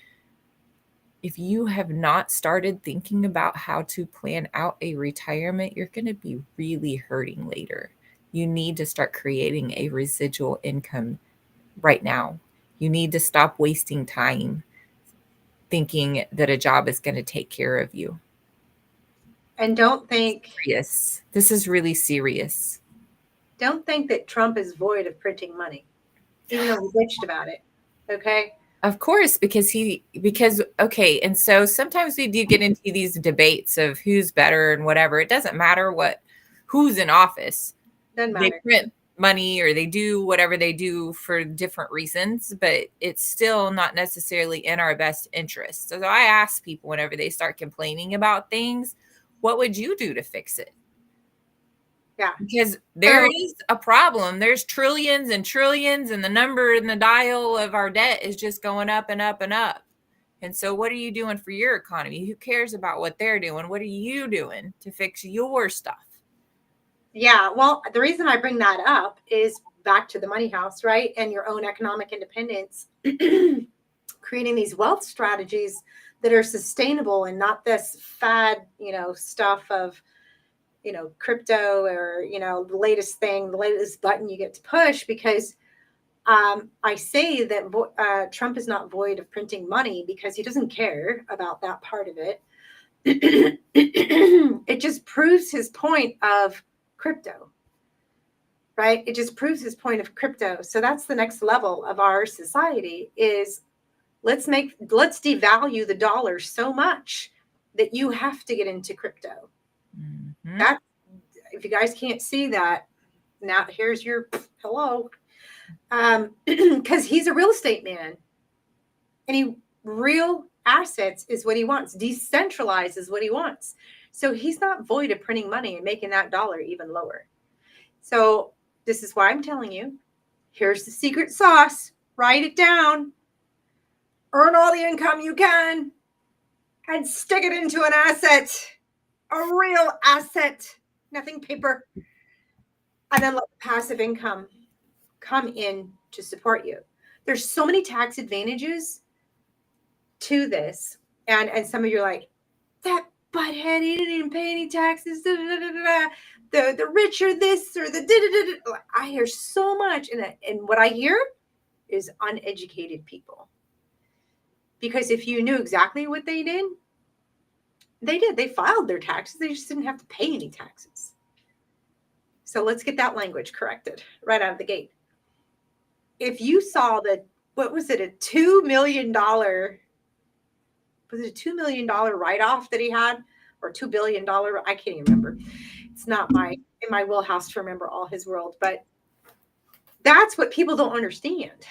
if you have not started thinking about how to plan out a retirement, you're going to be really hurting later? You need to start creating a residual income right now. You need to stop wasting time thinking that a job is going to take care of you. and Yes, this is really serious. don't think that Trump is void of printing money, even though he bitched about it. Okay? Of course, because okay, and so sometimes we do get into these debates of who's better and whatever. It doesn't matter who's in office. Doesn't They matter. print money or they do whatever they do for different reasons, but it's still not necessarily in our best interest. So I ask people whenever they start complaining about things, what would you do to fix it? Yeah. Because there is a problem. There's trillions and trillions, and the number in the dial of our debt is just going up and up and up. And so, what are you doing for your economy? Who cares about what they're doing? What are you doing to fix your stuff? Yeah. Well, the reason I bring that up is back to the money house, right? And your own economic independence, creating these wealth strategies that are sustainable and not this fad, stuff of, crypto or, the latest thing, the latest button you get to push. Because I say that Trump is not void of printing money because he doesn't care about that part of it. It just proves his point of crypto, right? It just proves his point of crypto. So that's the next level of our society is let's devalue the dollar so much that you have to get into crypto. Mm-hmm. That, if you guys can't see that, now here's your hello. Because he's a real estate man. And real assets is what he wants. Decentralized is what he wants. So he's not void of printing money and making that dollar even lower. So this is why I'm telling you, here's the secret sauce. Write it down. Earn all the income you can and stick it into an asset, a real asset, nothing paper. And then let the passive income come in to support you. There's so many tax advantages to this. And some of you are like, that butthead, he didn't even pay any taxes. Da, da, da, da, da. The rich are this or the da, da, da, da. I hear so much. And what I hear is uneducated people. Because if you knew exactly what they did. They filed their taxes. They just didn't have to pay any taxes. So let's get that language corrected right out of the gate. If you saw what was it, a $2 million, was it a $2 million write-off that he had, or $2 billion? I can't even remember. It's not in my wheelhouse to remember all his world, but that's what people don't understand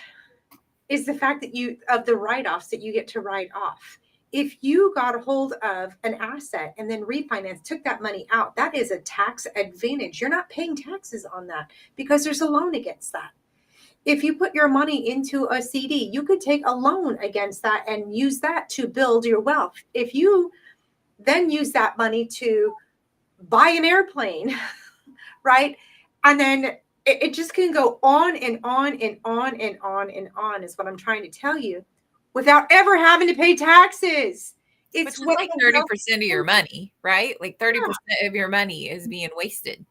is the fact that of the write-offs that you get to write off. If you got a hold of an asset and then refinance, took that money out, that is a tax advantage. You're not paying taxes on that because there's a loan against that. If you put your money into a CD, you could take a loan against that and use that to build your wealth. If you then use that money to buy an airplane, right? And then it just can go on and on and on and on and on is what I'm trying to tell you without ever having to pay taxes. It's like 30% of your money, right? Like 30% of your money is being wasted.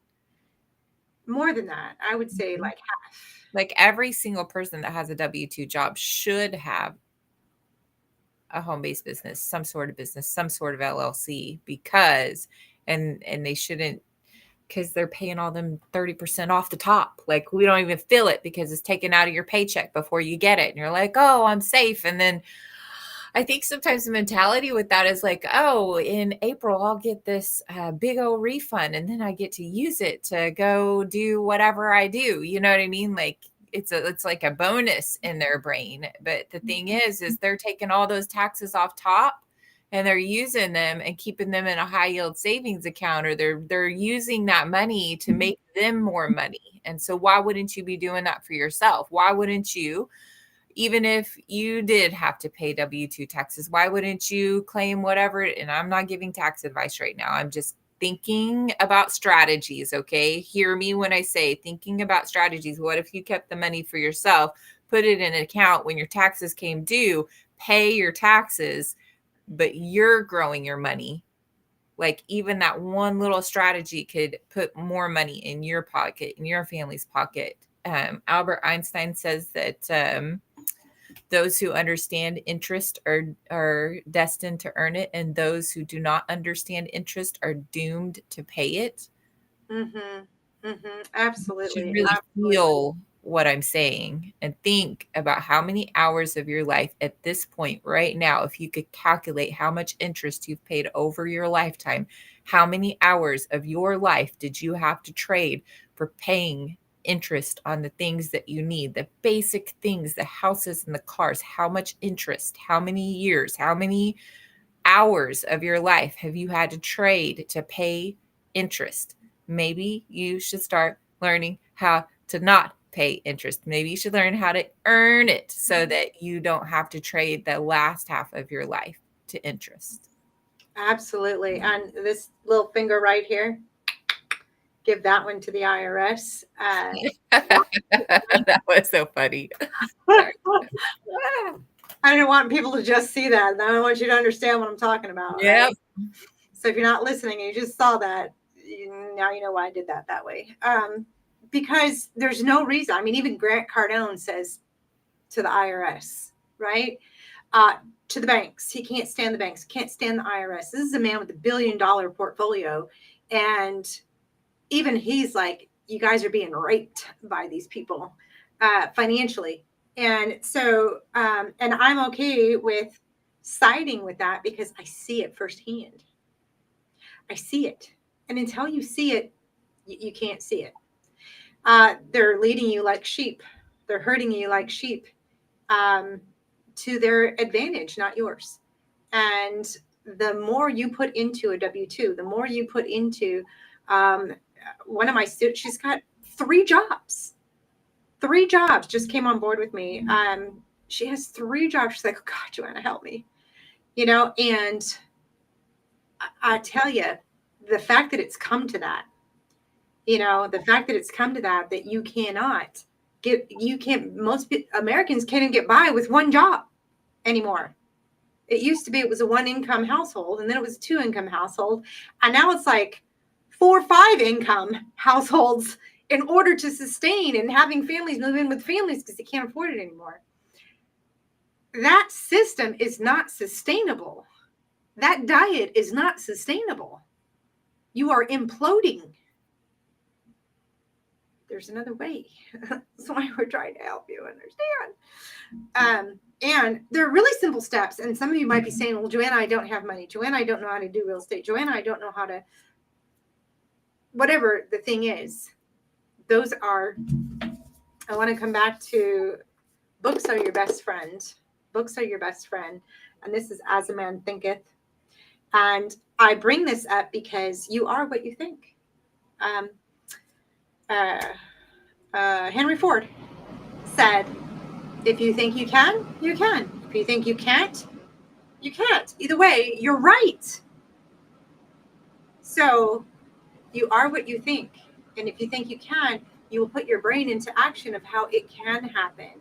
More than that. I would say like half. Like every single person that has a W-2 job should have a home-based business, some sort of business, some sort of LLC, because they shouldn't, because they're paying all them 30% off the top. Like we don't even feel it because it's taken out of your paycheck before you get it. And you're like, oh, I'm safe. And then I think sometimes the mentality with that is like, oh, in April, I'll get this big old refund and then I get to use it to go do whatever I do. You know what I mean? Like it's like a bonus in their brain. But the thing is they're taking all those taxes off top and they're using them and keeping them in a high yield savings account, or they're using that money to make them more money. And so why wouldn't you be doing that for yourself? Why wouldn't you? Even if you did have to pay W-2 taxes, why wouldn't you claim whatever? And I'm not giving tax advice right now. I'm just thinking about strategies, okay? Hear me when I say thinking about strategies. What if you kept the money for yourself, put it in an account when your taxes came due, pay your taxes, but you're growing your money? Like even that one little strategy could put more money in your pocket, in your family's pocket. Albert Einstein says that those who understand interest are destined to earn it, and those who do not understand interest are doomed to pay it. Mm-hmm. Mm-hmm. Absolutely. You should really feel what I'm saying and think about how many hours of your life at this point right now, if you could calculate how much interest you've paid over your lifetime, how many hours of your life did you have to trade for paying interest on the things that you need, the basic things, the houses and the cars? How much interest, how many years, how many hours of your life have you had to trade to pay interest? Maybe you should start learning how to not pay interest. Maybe you should learn how to earn it so that you don't have to trade the last half of your life to interest. Absolutely. And this little finger right here, give that one to the IRS. That was so funny. I don't want people to just see that. I don't want you to understand what I'm talking about. Yep. Right? So if you're not listening and you just saw that, now you know why I did that way. Because there's no reason. I mean, even Grant Cardone says to the IRS, right? To the banks. He can't stand the banks, can't stand the IRS. This is a man with $1 billion portfolio. And even he's like, you guys are being raped by these people financially. And so, and I'm okay with siding with that because I see it firsthand. I see it. And until you see it, you can't see it. They're leading you like sheep. They're hurting you like sheep to their advantage, not yours. And the more you put into a W-2, the more you put into one of my students, she's got 3 jobs. 3 jobs, just came on board with me. She has 3 jobs. She's like, oh, God, Joanna, help me. And I tell you, the fact that it's come to that, that you cannot most Americans can't even get by with 1 job anymore. It used to be it was a 1-income household, and then it was a 2-income household. And now it's like 4 or 5 income households in order to sustain, and having families move in with families because they can't afford it anymore. That system is not sustainable. That diet is not sustainable. You are imploding. There's another way. That's why we're trying to help you understand. And they're really simple steps. And some of you might be saying, well, Joanna, I don't have money. Joanna, I don't know how to do real estate. Joanna, I don't know how to, whatever the thing is. Those are, I want to come back to books are your best friend. Books are your best friend. And this is As a Man Thinketh. And I bring this up because you are what you think. Henry Ford said, if you think you can, you can. If you think you can't, you can't. Either way, you're right. So you are what you think. And if you think you can, you will put your brain into action of how it can happen.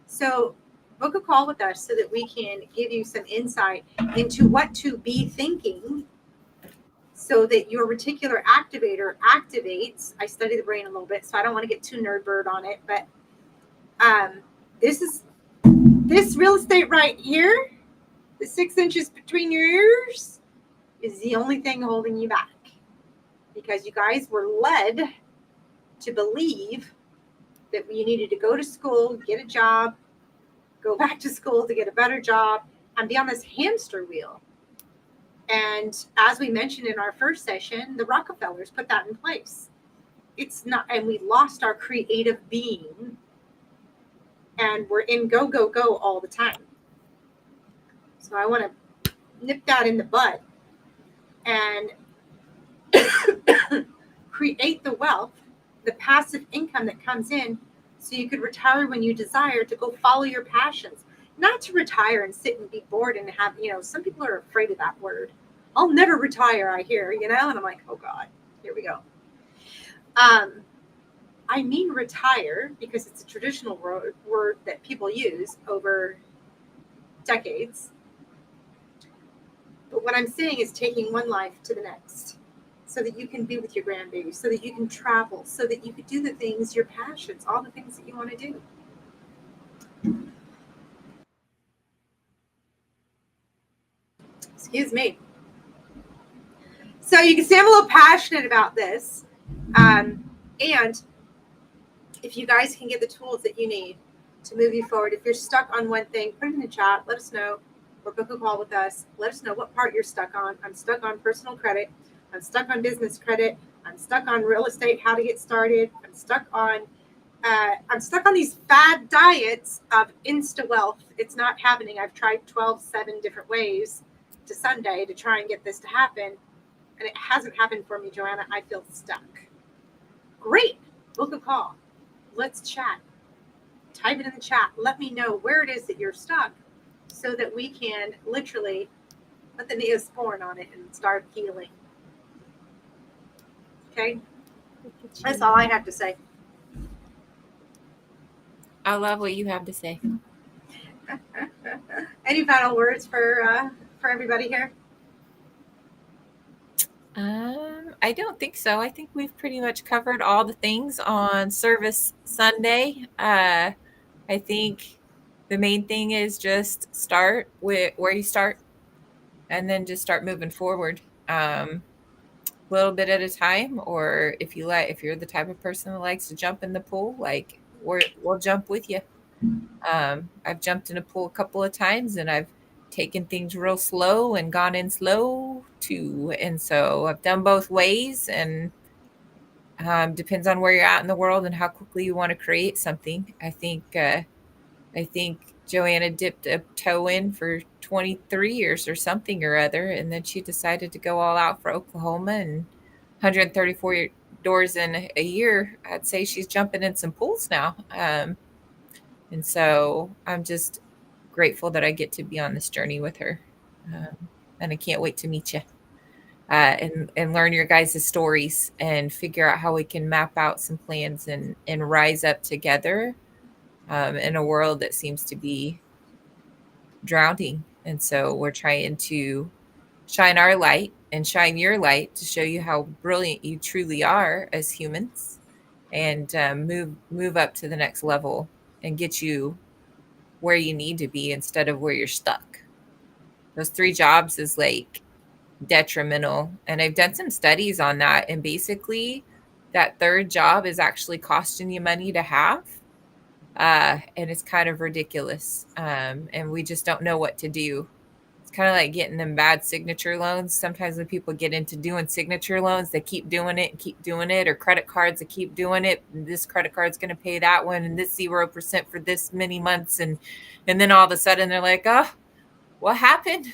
So book a call with us so that we can give you some insight into what to be thinking so that your reticular activator activates. I study the brain a little bit, so I don't want to get too nerd bird on it, but this real estate right here, the 6 inches between your ears, is the only thing holding you back, because you guys were led to believe that you needed to go to school, get a job, go back to school to get a better job, and be on this hamster wheel. And as we mentioned in our first session, the Rockefellers put that in place. It's not, and we lost our creative being, and we're in go, go, go all the time. So I want to nip that in the bud and create the wealth, the passive income that comes in, so you could retire when you desire to go follow your passions. Not to retire and sit and be bored and have, some people are afraid of that word. I'll never retire, I hear, and I'm like, oh God, here we go. I mean retire because it's a traditional word that people use over decades. But what I'm saying is taking one life to the next so that you can be with your grandbaby, so that you can travel, so that you can do the things, your passions, all the things that you want to do. Excuse me. So you can see I'm a little passionate about this. And if you guys can get the tools that you need to move you forward, if you're stuck on one thing, put it in the chat. Let us know, or book a call with us. Let us know what part you're stuck on. I'm stuck on personal credit. I'm stuck on business credit. I'm stuck on real estate, how to get started. I'm stuck on these fad diets of Insta wealth. It's not happening. I've tried 7 different ways to Sunday to try and get this to happen, and it hasn't happened for me, Joanna. I feel stuck. Great. Book a call. Let's chat. Type it in the chat. Let me know where it is that you're stuck so that we can literally put the Neosporin on it and start healing. Okay? That's all I have to say. I love what you have to say. Any final words for everybody here? I don't think so. I think we've pretty much covered all the things on Service Sunday. I think the main thing is just start with where you start and then just start moving forward. Little bit at a time, or if you're the type of person that likes to jump in the pool, like we'll jump with you. I've jumped in a pool a couple of times and I've taken things real slow and gone in slow too. And so I've done both ways, and depends on where you're at in the world and how quickly you want to create something. I think Joanna dipped a toe in for 23 years or something or other, and then she decided to go all out for Oklahoma, and 134 doors in a year. I'd say she's jumping in some pools now. And so I'm just grateful that I get to be on this journey with her. And I can't wait to meet you and learn your guys' stories and figure out how we can map out some plans and rise up together in a world that seems to be drowning. And so we're trying to shine our light and shine your light to show you how brilliant you truly are as humans, and move up to the next level and get you where you need to be instead of where you're stuck. Those 3 jobs is like detrimental. And I've done some studies on that. And basically that 3rd job is actually costing you money to have. And it's kind of ridiculous. And we just don't know what to do. It's kind of like getting them bad signature loans. Sometimes when people get into doing signature loans, they keep doing it and keep doing it, or credit cards that keep doing it. And this credit card's going to pay that one, and this 0% for this many months. And then all of a sudden they're like, oh, what happened?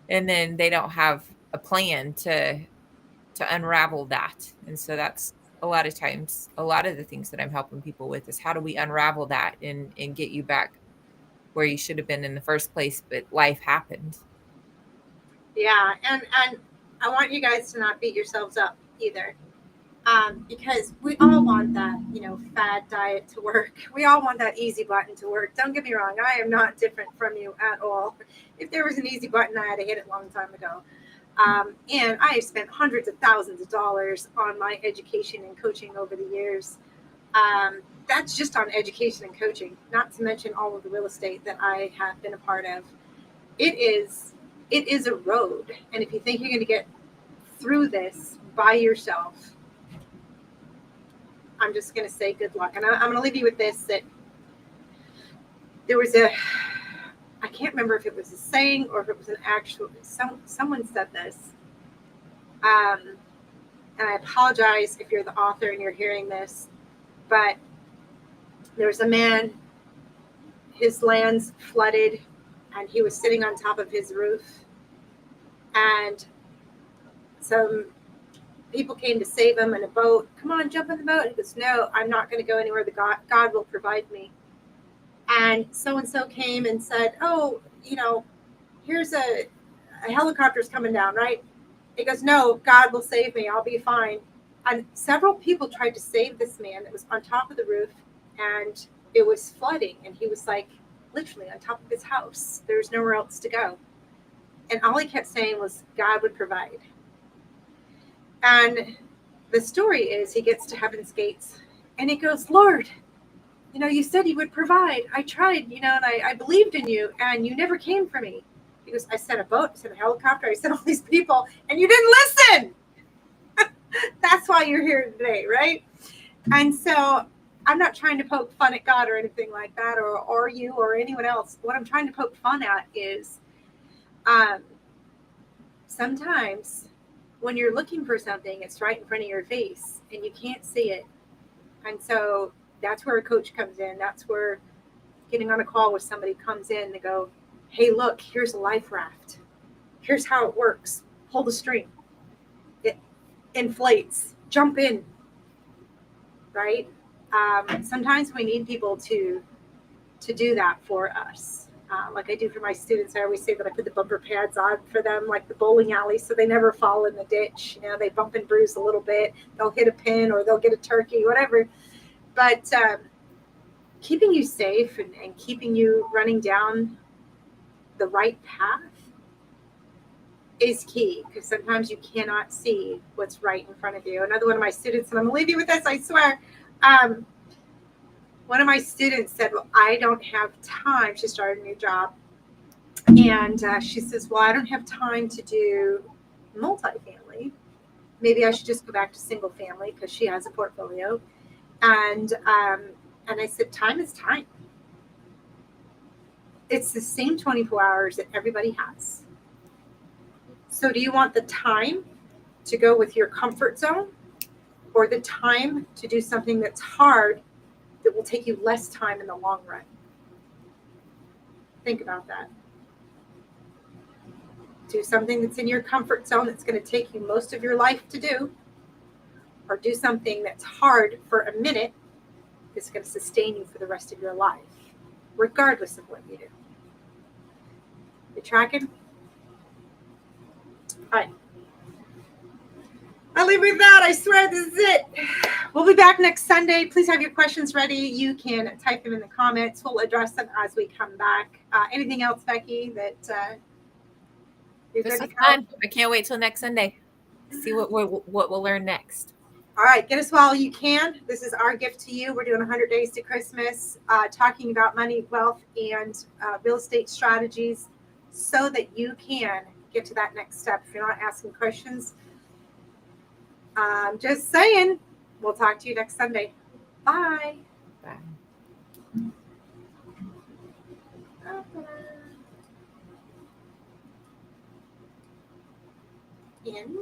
And then they don't have a plan to unravel that. And so that's a lot of times, a lot of the things that I'm helping people with is how do we unravel that and get you back where you should have been in the first place, but life happened. Yeah, and I want you guys to not beat yourselves up either, because we all want that, fad diet to work. We all want that easy button to work. Don't get me wrong, I am not different from you at all. If there was an easy button, I had to hit it a long time ago. And I have spent hundreds of thousands of dollars on my education and coaching over the years. That's just on education and coaching, not to mention all of the real estate that I have been a part of. It is a road. And if you think you're going to get through this by yourself, I'm just going to say good luck. And I'm going to leave you with this, that there was I can't remember if it was a saying or if it was an actual, someone said this. And I apologize if you're the author and you're hearing this, but there was a man, his land's flooded, and he was sitting on top of his roof. And some people came to save him in a boat. Come on, jump in the boat. He goes, no, I'm not going to go anywhere. God will provide me. And so came and said, oh, here's a helicopter's coming down, right? He goes, no, God will save me. I'll be fine. And several people tried to save this man that was on top of the roof, and it was flooding. And he was like literally on top of his house. There was nowhere else to go. And all he kept saying was God would provide. And the story is he gets to Heaven's Gates and he goes, Lord, you said you would provide. I tried, and I believed in you, and you never came for me. He goes, I sent a boat, I sent a helicopter, I sent all these people, and you didn't listen. That's why you're here today, right? And so I'm not trying to poke fun at God or anything like that, or you or anyone else. What I'm trying to poke fun at is sometimes when you're looking for something, it's right in front of your face and you can't see it. And so that's where a coach comes in. That's where getting on a call with somebody comes in to go, hey, look, here's a life raft. Here's how it works. Pull the string. It inflates. Jump in. Right? Sometimes we need people to do that for us. Like I do for my students, I always say that I put the bumper pads on for them, like the bowling alley, so they never fall in the ditch. You know, they bump and bruise a little bit. They'll hit a pin or they'll get a turkey, whatever. But keeping you safe and keeping you running down the right path is key, because sometimes you cannot see what's right in front of you. Another one of my students, and I'm going to leave you with this, I swear. One of my students said, well, I don't have time. She started a new job. And she says, well, I don't have time to do multifamily. Maybe I should just go back to single family because she has a portfolio. And I said, time is time. It's the same 24 hours that everybody has. So do you want the time to go with your comfort zone, or the time to do something that's hard that will take you less time in the long run? Think about that. Do something that's in your comfort zone that's going to take you most of your life to do, or do something that's hard for a minute that's going to sustain you for the rest of your life, regardless of what you do. You tracking? All right. I'll leave you with that. I swear this is it. We'll be back next Sunday. Please have your questions ready. You can type them in the comments. We'll address them as we come back. Anything else, Becky, that you're This good is to go? fun. I can't wait till next Sunday. See what we'll learn next. All right, get us while you can. This is our gift to you. We're doing 100 Days to Christmas, talking about money, wealth, and real estate strategies so that you can get to that next step. If you're not asking questions, just saying. We'll talk to you next Sunday. Bye. Bye. End.